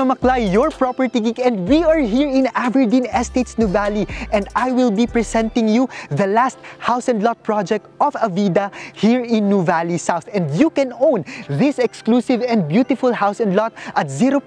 Maklay, your property geek, and we are here in Aberdeen Estates, Nuvali, and I will be presenting you the last house and lot project of Avida here in Nuvali South. And you can own this exclusive and beautiful house and lot at 0%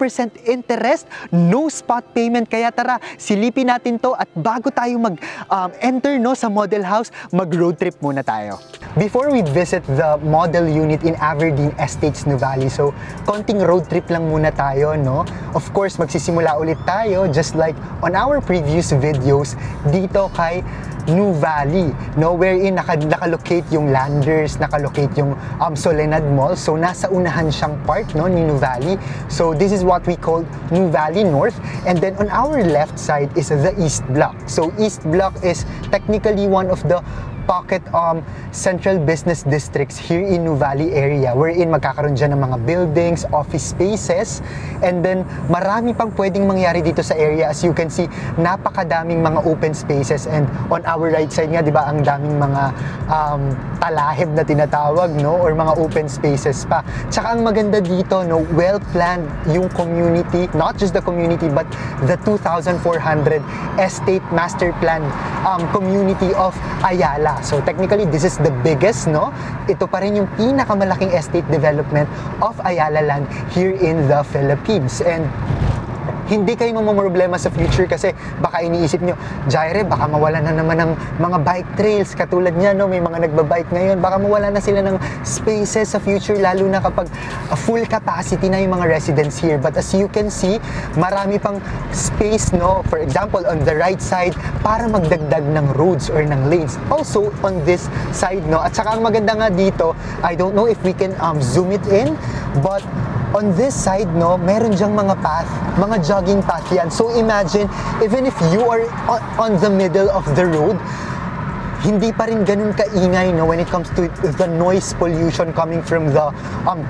interest, no spot payment. Kaya tara, silipin natin to, at bago tayo mag-enter sa model house, mag-road trip muna tayo. Before we visit the model unit in Aberdeen Estates, Nuvali, so konting road trip lang muna tayo, no? Of course, magsisimula ulit tayo just like on our previous videos dito kay Nuvali, no? Wherein nakalocate yung Landers, nakalocate yung Solenad Mall. So nasa unahan siyang part, no, ni Nuvali. So this is what we call Nuvali North, and then on our left side is the East Block. So East Block is technically one of the pocket central business districts here in Nuvali area, wherein magkakaroon dyan ng mga buildings, office spaces, and then marami pang pwedeng mangyari dito sa area. As you can see, napakadaming mga open spaces, and on our right side nga, di ba, ang daming mga talahib na tinatawag, no, or mga open spaces pa. Tsaka ang maganda dito, no, well-planned yung community, not just the community, but the 2,400 estate master plan community of Ayala. So technically, this is the biggest, no? Ito pa rin yung pinakamalaking estate development of Ayala land here in the Philippines. And hindi kayo mamamroblema sa future kasi baka iniisip nyo, Jaire, baka mawala na naman ng mga bike trails. Katulad niya, no, may mga nagbabike ngayon, baka mawala na sila ng spaces sa future, lalo na kapag full capacity na yung mga residents here. But as you can see, marami pang space, no, for example, on the right side, para magdagdag ng roads or ng lanes. Also, on this side, no, at saka ang maganda nga dito, I don't know if we can zoom it in, but on this side, no, meron dyang mga path, mga jogging path yan. So imagine, even if you are on the middle of the road, hindi pa rin ganun kaingay, no, when it comes to the noise pollution coming from the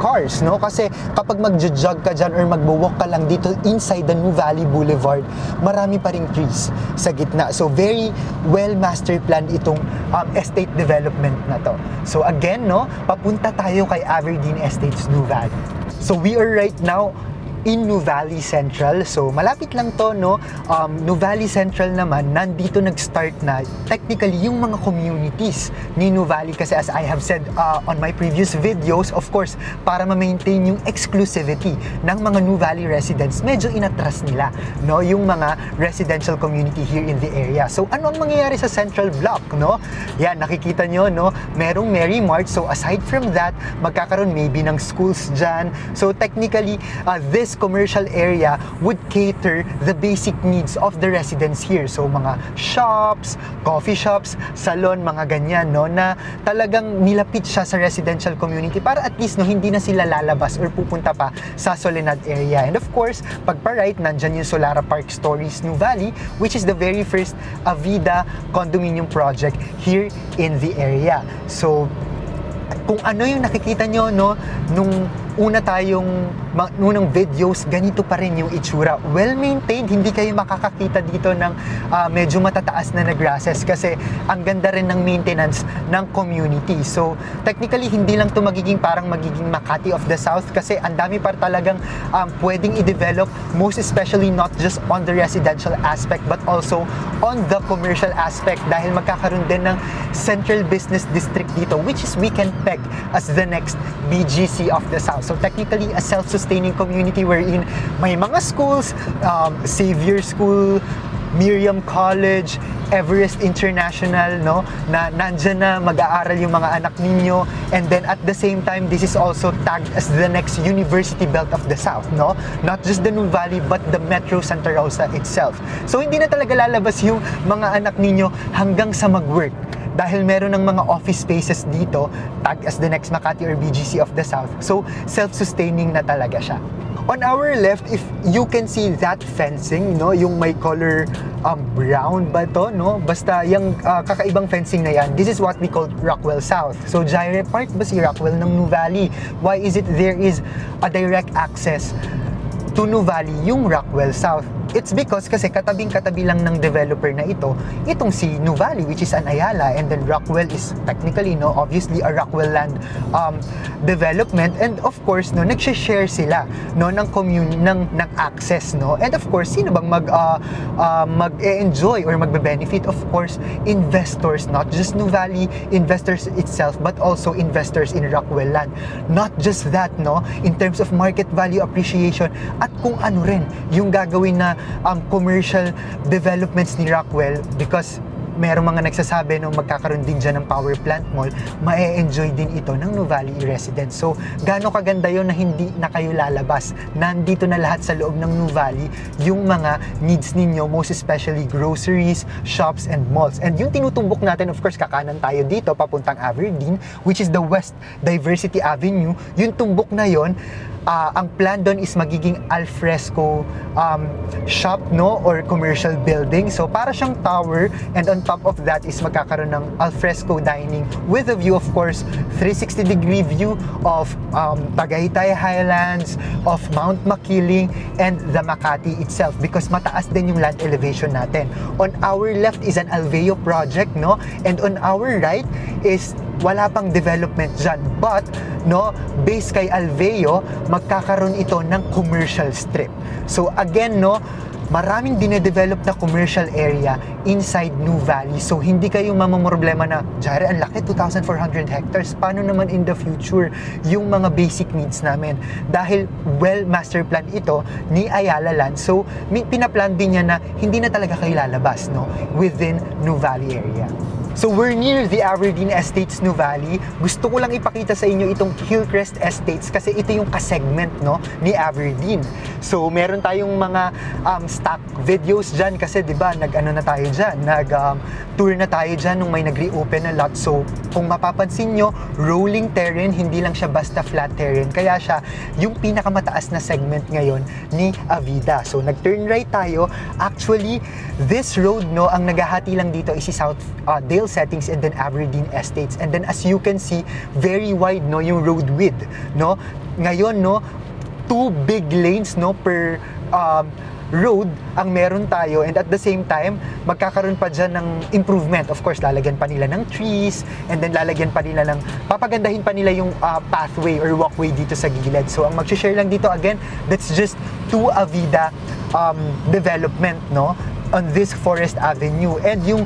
cars, no? Kasi kapag mag-jog ka dyan or mag-walk ka lang dito inside the Nuvali Boulevard, marami pa ring trees sa gitna. So very well master plan itong estate development na to. So again, no, papunta tayo kay Aberdeen Estates, Nuvali. So we are right now in Nuvali Central. So malapit lang to, no. Nuvali Central naman, nandito nag-start na technically yung mga communities ni Nuvali, kasi as I have said on my previous videos, of course, para ma-maintain yung exclusivity ng mga Nuvali residents, medyo inatras nila, no, yung mga residential community here in the area. So ano ang mangyayari sa Central Block, no? Yan, nakikita nyo, no, merong Mary Mart. So aside from that, magkakaroon maybe ng schools dyan. So technically, this commercial area would cater the basic needs of the residents here. So mga shops, coffee shops, salon, mga ganyan, no, na talagang nilapit siya sa residential community para at least, no, hindi na sila lalabas or pupunta pa sa Solenad area. And of course, pagpa-right, nandyan yung Solara Park Stories Nuvali, which is the very first Avida condominium project here in the area. So kung ano yung nakikita nyo, no, nung unang videos, ganito pa rin yung itsura. Well-maintained, hindi kayo makakakita dito ng medyo matataas na grasses kasi ang ganda rin ng maintenance ng community. So, technically, hindi lang to magiging Makati of the South kasi ang dami pa talagang pwedeng i-develop, most especially not just on the residential aspect but also on the commercial aspect dahil magkakaroon din ng Central Business District dito, which is we can peg as the next BGC of the South. So technically, a self-sustaining community wherein may mga schools, Xavier School, Miriam College, Everest International, no, na nandyan na mag-aaral yung mga anak ninyo. And then at the same time, this is also tagged as the next University Belt of the South, no? Not just the Nuvali, but the Metro Santa Rosa itself. So hindi na talaga lalabas yung mga anak ninyo hanggang sa mag-work. Dahil meron ng mga office spaces dito, tagged as the next Makati or BGC of the South. So, self-sustaining na talaga siya. On our left, if you can see that fencing, no, yung may color brown ba to, no? Basta yung kakaibang fencing na yan, this is what we call Rockwell South. So, Jaire part ba si Rockwell ng Nuvali? Why is it there is a direct access to Nuvali, yung Rockwell South? it's because kasi katabing-katabi lang ng developer na itong si Nuvali, which is an Ayala, and then Rockwell is technically, no, obviously a Rockwell land development, and of course, no, nag-share sila, no, ng access, no, and of course, sino bang mag-enjoy or magbe-benefit? Of course, investors, not just Nuvali investors itself, but also investors in Rockwell land. Not just that, no, in terms of market value appreciation, at kung ano rin yung gagawin na commercial developments ni Rockwell, because merong mga nagsasabi no magkakaroon din dyan ng power plant mall, ma-enjoy din ito ng Nuvali residents. So, gaano kaganda yon na hindi na kayo lalabas. Nandito na lahat sa loob ng Nuvali yung mga needs ninyo, most especially groceries, shops, and malls. And yung tinutumbok natin, of course, kakanan tayo dito papuntang Aberdeen, which is the West Diversity Avenue. Yung tumbok na yon, ang plan doon is magiging alfresco shop, no, or commercial building. So para siyang tower, and on top of that is magkakaroon ng alfresco dining with a view, of course, 360-degree view of Tagaytay Highlands, of Mount Makiling, and the Makati itself, because mataas din yung land elevation natin. On our left is an Alveo project, no, and on our right is wala pang development dyan, but no, based kay Alveo, magkakaroon ito ng commercial strip. So again, no, maraming dinedevelop na commercial area inside Nuvali. So hindi kayo mamamroblema na, Jaire, ang laki, 2,400 hectares. Paano naman in the future yung mga basic needs namin? Dahil well master plan ito ni Ayala Land. So pinaplan din niya na hindi na talaga kayo lalabas, no, within Nuvali area. So we're near the Aberdeen Estates Nuvali. Gusto ko lang ipakita sa inyo itong Hillcrest Estates kasi ito yung kasegment, no, ni Aberdeen. So meron tayong mga stock videos dyan kasi, di ba, nag-ano na tayo dyan, tour na tayo dyan nung may nag-reopen na lot. So kung mapapansin nyo, rolling terrain, hindi lang siya basta flat terrain. Kaya siya yung pinakamataas na segment ngayon ni Avida. So nag-turn right tayo. Actually, this road, no, ang naghahati lang dito is si South Dale Settings and then Aberdeen Estates. And then as you can see, very wide, no, yung road width, no. Ngayon, no, 2 big lanes, no, per road ang meron tayo, and at the same time magkakaroon pa dyan ng improvement. Of course, lalagyan pa nila ng trees, and then lalagyan pa nila ng, papagandahin pa nila yung pathway or walkway dito sa gilid. So ang mag-share lang dito, again, that's just to Avida development, no, on this Forest Avenue. And yung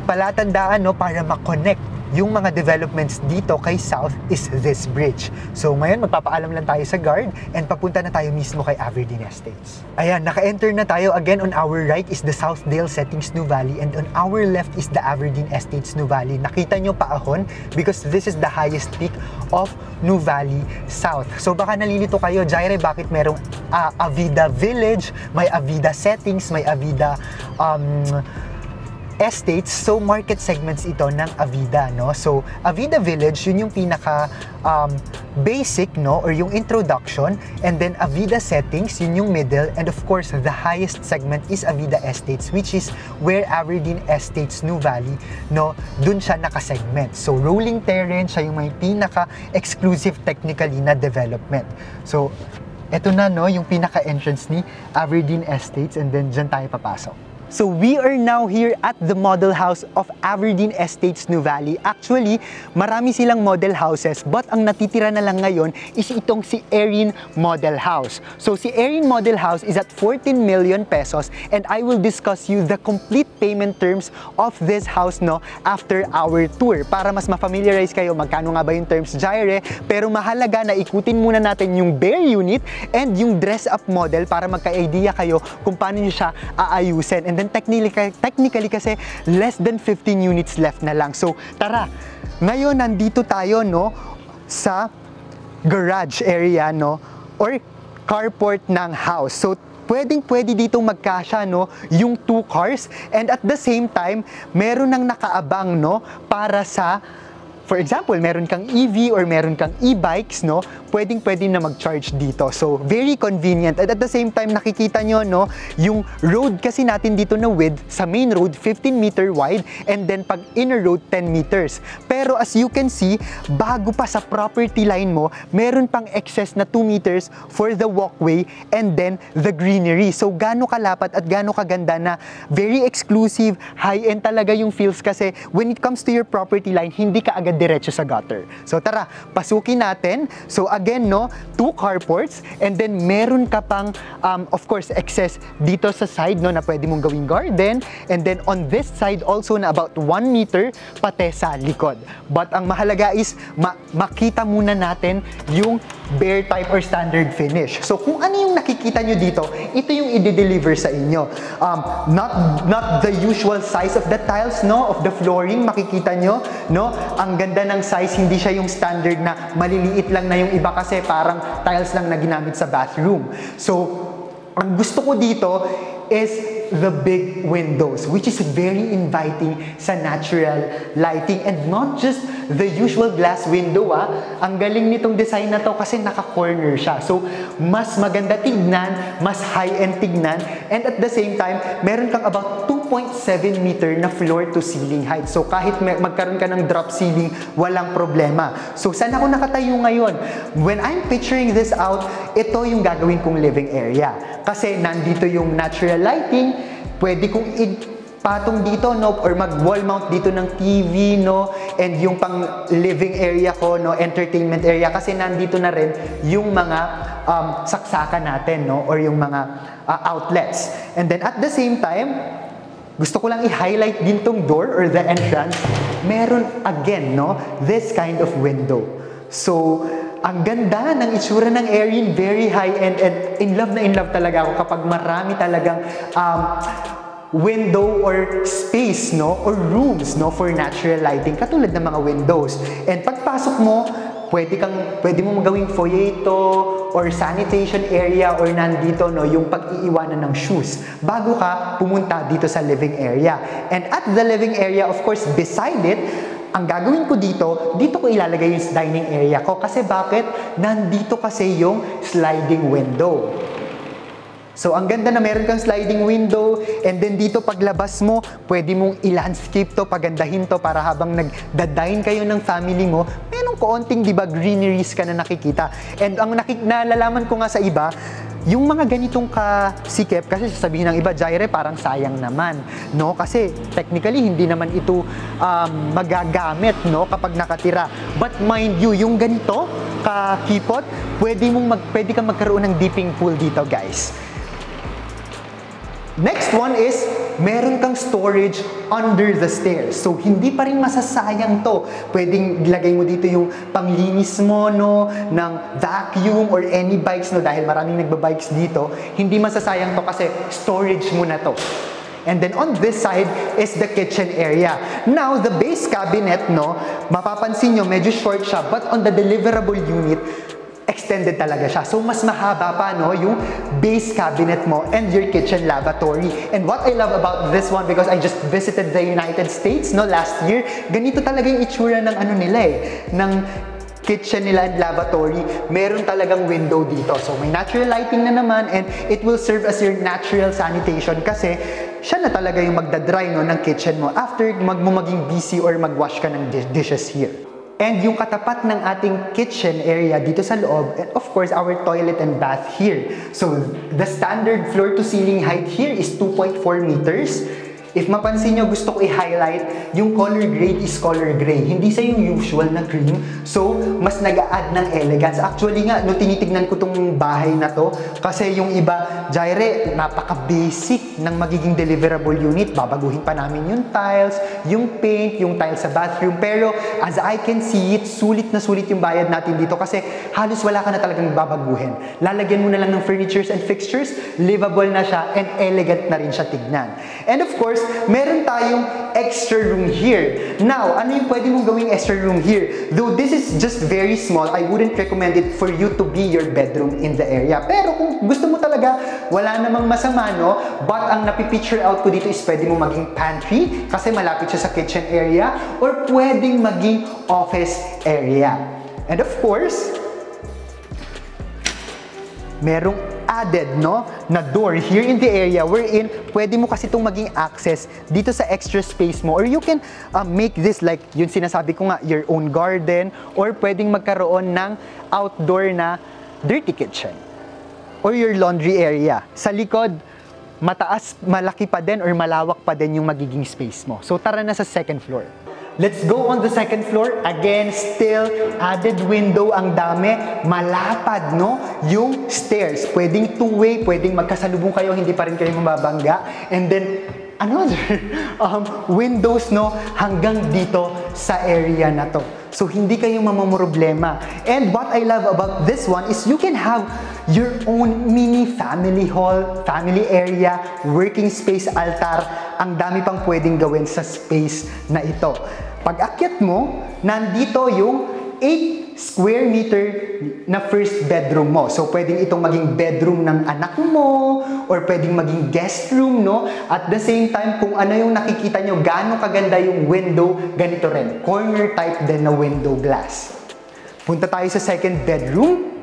palatandaan, no, para ma-connect yung mga developments dito kay South is this bridge. So ngayon magpapaalam lang tayo sa guard and papunta na tayo mismo kay Aberdeen Estates. Ayan, naka-enter na tayo. Again, on our right is the South Dale Settings Nuvali, and on our left is the Aberdeen Estates Nuvali. Nakita nyo paahon because this is the highest peak of Nuvali South. So baka nalilito kayo, Jaire, bakit merong Avida Village, may Avida Settings, may Avida Estates? So market segments ito ng Avida, no? So Avida Village, yun yung pinaka basic, no, or yung introduction, and then Avida Settings, yun yung middle, and of course the highest segment is Avida Estates, which is where Aberdeen Estates Nuvali, no, dun siya nakasegment. So rolling terrain, siya yung may pinaka exclusive technically na development. So eto na, no, yung pinaka entrance ni Aberdeen Estates, and then dyan tayo papasok. So we are now here at the model house of Aberdeen Estates Nuvali. Actually, marami silang model houses, but ang natitira na lang ngayon is itong si Erin Model House. So si Erin Model House is at 14 million pesos, and I will discuss you the complete payment terms of this house, no, after our tour. Para mas ma-familiarize kayo, magkano nga ba yung terms, Jaire, pero mahalaga na ikutin muna natin yung bare unit and yung dress-up model para magka-idea kayo kung paano nyo siya aayusin. And then technically kasi less than 15 units left na lang. So tara, ngayon nandito tayo, no, sa garage area, no, or carport ng house. So pwede dito magkasya, no, yung 2 cars, and at the same time meron nang nakaabang, no, para sa for example, meron kang EV or meron kang e-bikes, no, pwedeng-pwede na mag-charge dito. So, very convenient. At the same time, nakikita nyo, no, yung road kasi natin dito na width, sa main road, 15 meter wide, and then pag inner road, 10 meters. Pero as you can see, bago pa sa property line mo, meron pang excess na 2 meters for the walkway and then the greenery. So, gaano kalapat at gaano kaganda na very exclusive, high-end talaga yung feels kasi when it comes to your property line, hindi ka agad diretso sa gutter. So tara, pasukin natin. So again, no, 2 carports and then meron ka pang of course excess dito sa side, no, na pwede mong gawing garden, and then on this side also na about 1 meter pati sa likod. But ang mahalaga is makita muna natin yung bare type or standard finish. So kung ano yung nakikita nyo dito, ito yung i-deliver sa inyo. Not the usual size of the tiles, no, of the flooring, makikita nyo, no? Ang ganda ng size, hindi siya yung standard na maliliit lang na yung iba kasi parang tiles lang na ginamit sa bathroom. So, ang gusto ko dito is the big windows, which is very inviting sa natural lighting and not just the usual glass window. Ang galing nitong design na to kasi naka-corner siya. So, mas maganda tignan, mas high-end tignan, and at the same time, meron kang about 2.7 meter na floor to ceiling height. So, kahit magkaroon ka ng drop ceiling, walang problema. So, saan ako nakatayo ngayon? When I'm picturing this out, ito yung gagawin kong living area. Kasi nandito yung natural lighting, pwede kong patong dito, no, or mag-wall mount dito ng TV, no, and yung pang living area ko, no, entertainment area, kasi nandito na rin yung mga saksakan natin, no, or yung mga outlets. And then at the same time, gusto ko lang i-highlight din tong door or the entrance, meron again, no, this kind of window. So, ang ganda ng itsura ng Erin, very high-end, and in love talaga ako kapag marami talagang window or space, no, or rooms, no, for natural lighting, katulad ng mga windows. And pagpasok mo, pwede mo magawing foyer ito, or sanitation area, or nandito, no, yung pag-iiwanan ng shoes bago ka pumunta dito sa living area. And at the living area, of course, beside it, ang gagawin ko dito ko ilalagay yung dining area ko. Kasi bakit? Nandito kasi yung sliding window. So, ang ganda na meron kang sliding window, and then dito paglabas mo, pwede mong i-landscape to, pagandahin to, para habang nagda-dine kayo ng family mo, merong kaunting, di ba, greeneries ka na nakikita. And ang nalalaman ko nga sa iba, yung mga ganitong kasikip, kasi sasabihin ng iba, Jaire, parang sayang naman, no? Kasi technically, hindi naman ito magagamit, no, kapag nakatira. But mind you, yung ganito kakipot, pwede kang magkaroon ng dipping pool dito, guys. Next one is, meron kang storage under the stairs. So, hindi pa rin masasayang to. Pwedeng ilagay mo dito yung panglinis mo, no, ng vacuum or any bikes, no, dahil maraming nagbabikes dito. Hindi masasayang to kasi storage mo na to. And then on this side is the kitchen area. Now, the base cabinet, no, mapapansin nyo, medyo short siya, but on the deliverable unit, extended talaga siya. So, mas mahaba pa, no, yung base cabinet mo and your kitchen lavatory. And what I love about this one, because I just visited the United States, no, last year, ganito talaga yung itsura ng ano nila ng kitchen nila and lavatory. Meron talagang window dito. So, may natural lighting na naman, and it will serve as your natural sanitation kasi siya na talaga yung magdadry, no, ng kitchen mo after maging busy or magwash ka ng dishes here. And yung katapat ng ating kitchen area dito sa loob, and of course, our toilet and bath here. So, the standard floor-to-ceiling height here is 2.4 meters. If mapansin nyo, gusto ko i-highlight, yung color grade is color gray. Hindi sa yung usual na cream. So, mas nag-a-add ng elegance. Actually nga, no, tinitignan ko tong bahay na to, kasi yung iba, Jaire, napaka-basic ng magiging deliverable unit. Babaguhin pa namin yung tiles, yung paint, yung tiles sa bathroom. Pero, as I can see it, sulit na sulit yung bayad natin dito kasi halos wala ka na talagang babaguhin. Lalagyan mo na lang ng furnitures and fixtures, livable na siya, and elegant na rin siya tignan. And of course, course, meron tayong extra room here. Now, ano yung pwede mong gawing extra room here? Though this is just very small, I wouldn't recommend it for you to be your bedroom in the area. Pero kung gusto mo talaga, wala namang masama, no? But ang napipicture out ko dito is pwede mo maging pantry kasi malapit siya sa kitchen area, or pwedeng maging office area. And of course, merong added, no, na door here in the area wherein pwede mo kasi itong maging access dito sa extra space mo, or you can make this like yung sinasabi ko nga, your own garden, or pwedeng magkaroon ng outdoor na dirty kitchen or your laundry area. Sa likod, mataas, malaki pa din or malawak pa din yung magiging space mo. So tara na sa second floor. Let's go on the second floor. Again, still added window ang dami. Malapad, no? Yung stairs. Pwedeng two-way, pwedeng magkasalubong kayo, hindi pa rin kayo mababangga. And then, another windows, no? Hanggang dito sa area na to. So, hindi kayo mamamroblema. And what I love about this one is you can have your own mini family hall, family area, working space, altar. Ang dami pang pwedeng gawin sa space na ito. Pag-akyat mo, nandito yung 8 square meter na first bedroom mo. So, pwedeng itong maging bedroom ng anak mo, or pwedeng maging guest room, no? At the same time, kung ano yung nakikita nyo, gaano kaganda yung window, ganito rin. Corner type din na window glass. Punta tayo sa second bedroom.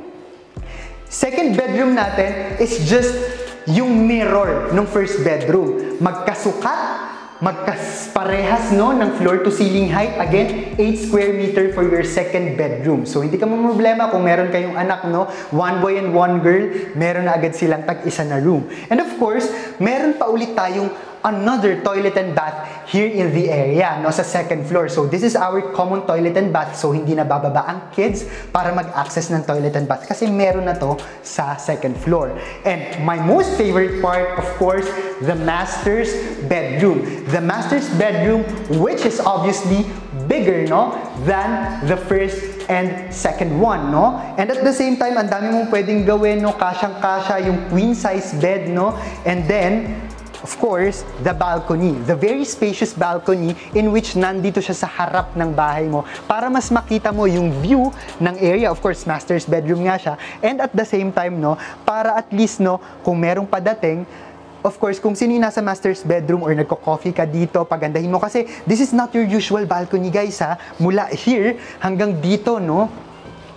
Second bedroom natin is just yung mirror ng first bedroom. Magkasukat, magkasparehas, no, ng floor to ceiling height. Again, 8 square meter for your second bedroom. So, hindi ka problema kung meron kayong anak, no, one boy and one girl, meron na agad silang tag-isa na room. And of course, meron pa ulit tayong another toilet and bath here in the area, no, sa second floor. So, this is our common toilet and bath. So, hindi na bababa ang kids para mag-access ng toilet and bath kasi meron na to sa second floor. And my most favorite part, of course, the master's bedroom. The master's bedroom, which is obviously bigger, no, than the first and second one, no? And at the same time, ang dami mong pwedeng gawin, no, kasyang-kasya yung queen size bed, no? And then, of course, the balcony. The very spacious balcony in which nandito siya sa harap ng bahay mo para mas makita mo yung view ng area. Of course, master's bedroom nga siya. And at the same time, no, para at least, no, kung merong padating, of course, kung sino yung nasa master's bedroom or nagko-coffee ka dito, pagandahin mo. Kasi this is not your usual balcony, guys, ha. Mula here hanggang dito, no,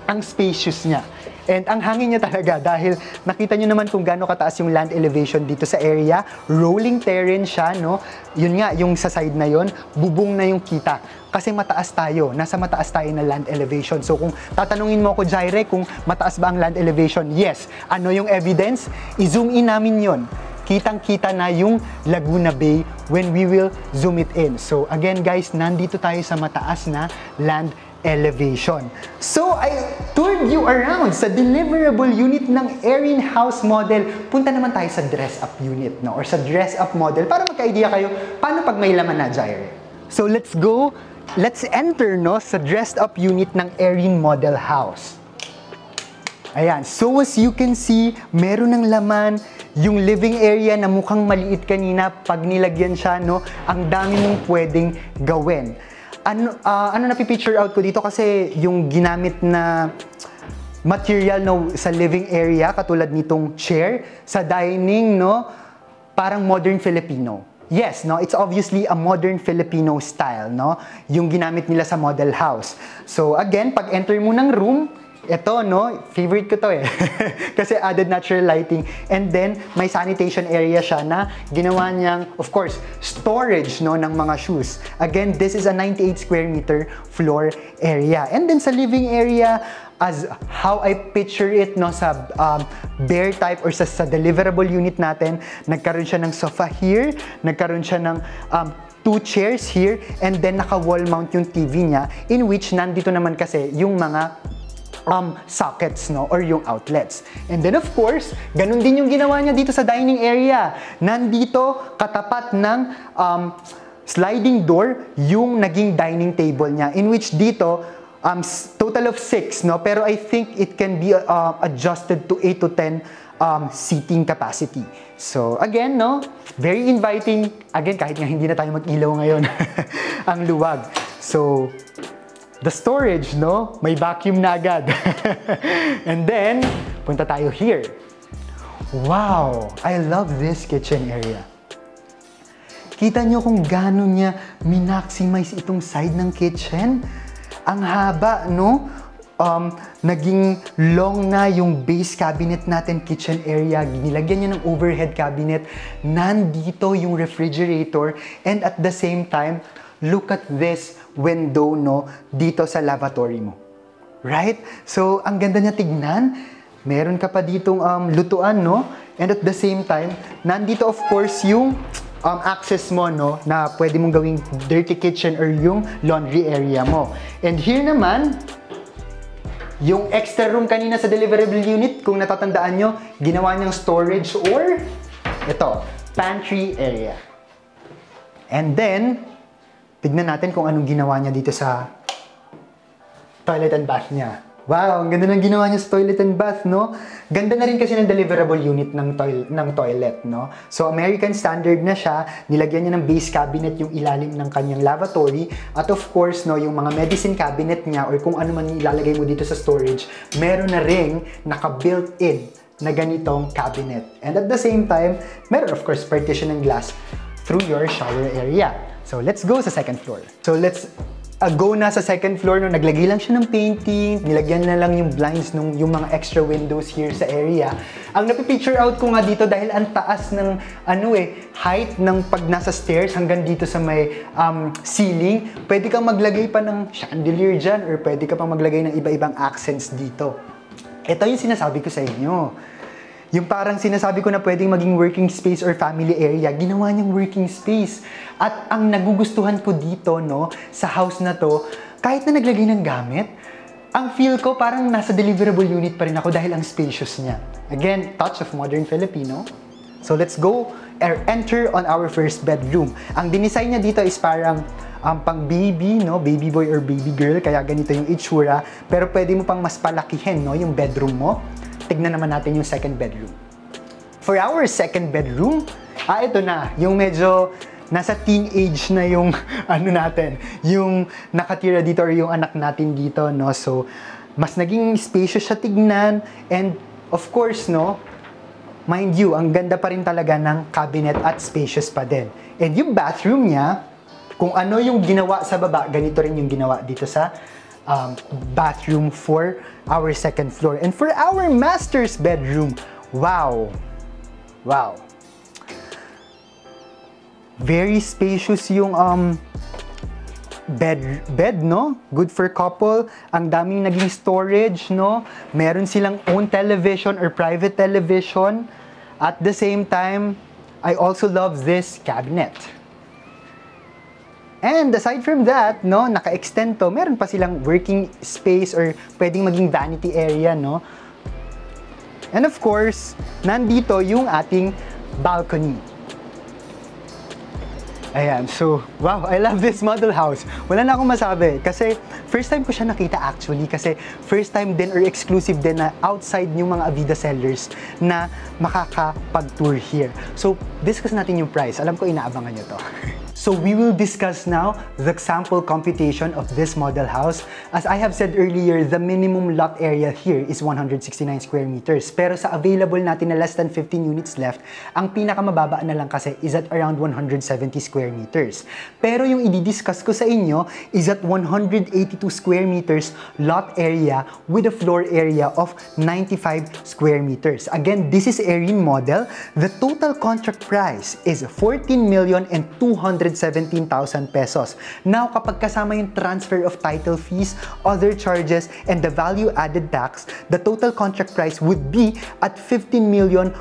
ang spacious niya. And ang hangin niya talaga dahil nakita nyo naman kung gaano kataas yung land elevation dito sa area. Rolling terrain siya, no? Yun nga, yung sa side na yun, bubong na yung kita. Kasi mataas tayo, nasa mataas tayo na land elevation. So kung tatanungin mo ako, Jaire, kung mataas ba ang land elevation? Yes. Ano yung evidence? I-zoom in namin yon. Kitang-kita na yung Laguna Bay when we will zoom it in. So again guys, nandito tayo sa mataas na land elevation. So, I toured you around sa deliverable unit ng Erin House model. Punta naman tayo sa dress-up unit, no? Or sa dress-up model para magka-idea kayo paano pag may laman na, Jaire. So, let's go. Let's enter, no, sa dressed-up unit ng Erin Model House. Ayan. So, as you can see, meron ng laman. Yung living area na mukhang maliit kanina, pag nilagyan siya, no, ang dami mong pwedeng gawin. Ano napipicture out ko dito kasi yung ginamit na material, no, sa living area katulad nitong chair, sa dining, no, parang modern Filipino. Yes, no, it's obviously a modern Filipino style, no, yung ginamit nila sa model house. So again, pag enter mo ng room, ito, no, favorite ko to eh. Kasi added natural lighting. And then, may sanitation area siya na ginawa niyang, of course, storage, no, ng mga shoes. Again, this is a 98 square meter floor area. And then sa living area, as how I picture it, no, sa bare type or sa deliverable unit natin, nagkaroon siya ng sofa here, nagkaroon siya ng 2 chairs here, and then naka-wall mount yung TV niya, in which nandito naman kasi yung mga sockets, no, or yung outlets. And then of course, ganun din yung ginawa niya dito sa dining area. Nandito katapat ng sliding door yung naging dining table niya, in which dito total of 6, no, pero I think it can be adjusted to 8 to 10 seating capacity. So again, no, very inviting. Again, kahit nga hindi na tayo mag-ilaw ngayon, ang luwag. So the storage, no, may vacuum na agad. And then, punta tayo here. Wow, I love this kitchen area. Kita nyo kung gaano niya minaximize itong side ng kitchen. Ang haba, no? Naging long na yung base cabinet natin, kitchen area. Nilagyan niya ng overhead cabinet. Nandito yung refrigerator. And at the same time, look at this window, no? Dito sa lavatory mo. Right? So, ang ganda niya tignan. Meron ka pa ditong lutuan, no? And at the same time, nandito of course yung access mo, no, na pwede mong gawing dirty kitchen or yung laundry area mo. And here naman, yung extra room kanina sa deliverable unit, kung natatandaan nyo, ginawa niyang storage or ito, pantry area. And then, tignan natin kung anong ginawa niya dito sa toilet and bath niya. Wow, ang ganda ng ginawa niya sa toilet and bath, no? Ganda na rin kasi ng deliverable unit ng toilet, no? So, American standard na siya. Nilagyan niya ng base cabinet yung ilalim ng kanyang lavatory. At of course, no, yung mga medicine cabinet niya or kung ano man ilalagay mo dito sa storage, meron na ring naka-built-in na ganitong cabinet. And at the same time, meron of course partition ng glass through your shower area. So, let's go sa second floor. So, let's go na sa second floor, no, naglagay lang siya ng painting, nilagyan na lang yung blinds nung yung mga extra windows here sa area. Ang napipicture out ko nga dito dahil ang taas ng height ng pag nasa stairs hanggang dito sa may ceiling, pwede kang maglagay pa ng chandelier dyan or pwede ka pang maglagay ng iba-ibang accents dito. Ito yung sinasabi ko sa inyo. Yung parang sinasabi ko na pwedeng maging working space or family area, ginawa niyang working space. At ang nagugustuhan ko dito, no, sa house na to, kahit na naglagay ng gamit, ang feel ko parang nasa deliverable unit pa rin ako dahil ang spacious niya. Again, touch of modern Filipino. So let's go or enter on our first bedroom. Ang dinesign niya dito is parang pang baby, no, baby boy or baby girl, kaya ganito yung itsura. Pero pwede mo pang mas palakihin, no, yung bedroom mo. Tignan naman natin yung second bedroom. For our second bedroom, ito na, yung medyo nasa teenage na yung natin, yung nakatira dito or yung anak natin dito, no? So, mas naging spacious siya tignan and of course, no, mind you, ang ganda pa rin talaga ng cabinet at spacious pa din. And yung bathroom niya, kung ano yung ginawa sa baba, ganito rin yung ginawa dito sa bathroom for our second floor. And for our master's bedroom, wow! Wow! Very spacious yung bed, no? Good for couple. Ang daming naging storage, no? Meron silang own television or private television. At the same time, I also love this cabinet. And aside from that, no, naka-extend to, meron pa silang working space or pwedeng maging vanity area, no? And of course, nandito yung ating balcony. Ayan, so, wow, I love this model house. Wala na akong masabi kasi first time ko siya nakita actually kasi first time din or exclusive din na outside yung mga Avida sellers na makakapag-tour here. So, discuss natin yung price. Alam ko inaabangan nyo to. So we will discuss now the sample computation of this model house. As I have said earlier, the minimum lot area here is 169 square meters. Pero sa available natin na less than 15 units left, ang pinakamababa na lang kasi is at around 170 square meters. Pero yung i-discuss ko sa inyo is at 182 square meters lot area with a floor area of 95 square meters. Again, this is a RIN model. The total contract price is 14,217,000 pesos. Now, kapag kasama yung transfer of title fees, other charges, and the value-added tax, the total contract price would be at 15,140,000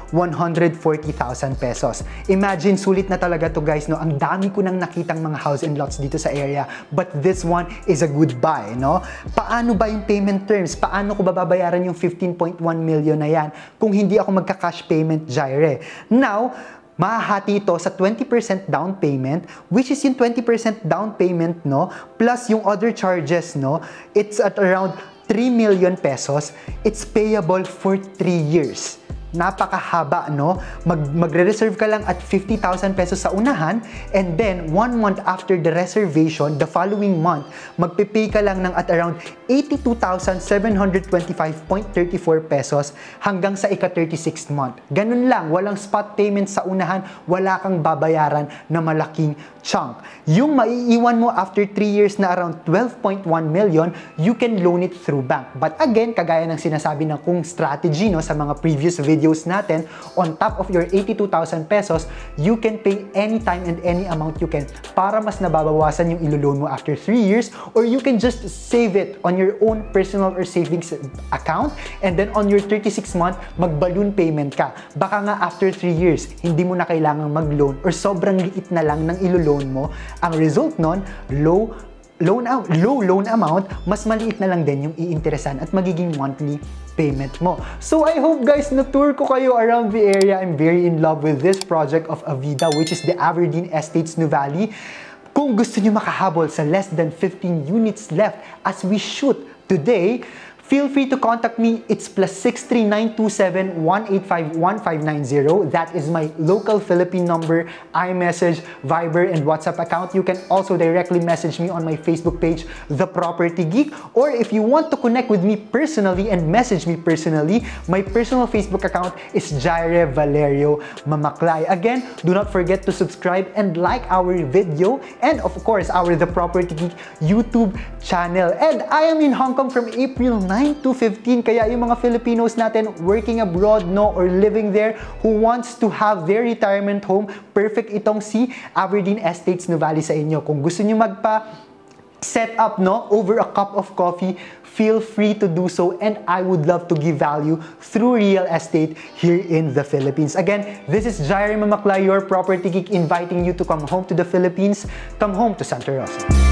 pesos. Imagine, sulit na talaga to guys, no? Ang dami ko nang nakitang mga house and lots dito sa area, but this one is a good buy, no? Paano ba yung payment terms? Paano ko babayaran yung 15.1 million na yan kung hindi ako magka-cash payment gyre? Now, mahahati ito sa 20% down payment, which is yung 20% down payment, no, plus yung other charges, no, it's at around 3 million pesos. It's payable for 3 years. napakahaba, no? Magre-reserve ka lang at 50,000 pesos sa unahan, and then 1 month after the reservation, the following month, magpe-pay ka lang ng at around 82,725.34 pesos hanggang sa ika-36th month. Ganun lang, walang spot payment sa unahan, wala kang babayaran na malaking chunk. Yung maiiwan mo after 3 years na around 12.1 million, you can loan it through bank. But again, kagaya ng sinasabi ng kung strategy, no, sa mga previous videos natin, on top of your 82,000 pesos, you can pay anytime and any amount you can para mas nababawasan yung ilo-loan mo after 3 years, or you can just save it on your own personal or savings account, and then on your 36th month, mag-balloon payment ka. Baka nga after 3 years, hindi mo na kailangang mag-loan or sobrang liit na lang ng ilo-loan mo. Ang result nun, low loan amount, mas maliit na lang din yung iinteresan at magiging monthly payment mo. So I hope guys na tour ko kayo around the area. I'm very in love with this project of Avida, which is the Aberdeen Estates Nuvali. Kung gusto nyo makahabol sa less than 15 units left as we shoot today, feel free to contact me. It's +63 927 185 1590. That is my local Philippine number, iMessage, Viber, and WhatsApp account. You can also directly message me on my Facebook page, The Property Geek. Or if you want to connect with me personally and message me personally, my personal Facebook account is Jaire Valerio Mamaklay. Again, do not forget to subscribe and like our video, and of course, our The Property Geek YouTube channel. And I am in Hong Kong from April 9 to 15, kaya yung mga Filipinos natin working abroad, no, or living there who wants to have their retirement home, perfect itong si Aberdeen Estates Nuvali sa inyo. Kung gusto nyo set up, no, over a cup of coffee, feel free to do so, and I would love to give value through real estate here in the Philippines. Again, this is Jaire Mamaklay, your property geek, inviting you to come home to the Philippines, come home to Santa Rosa.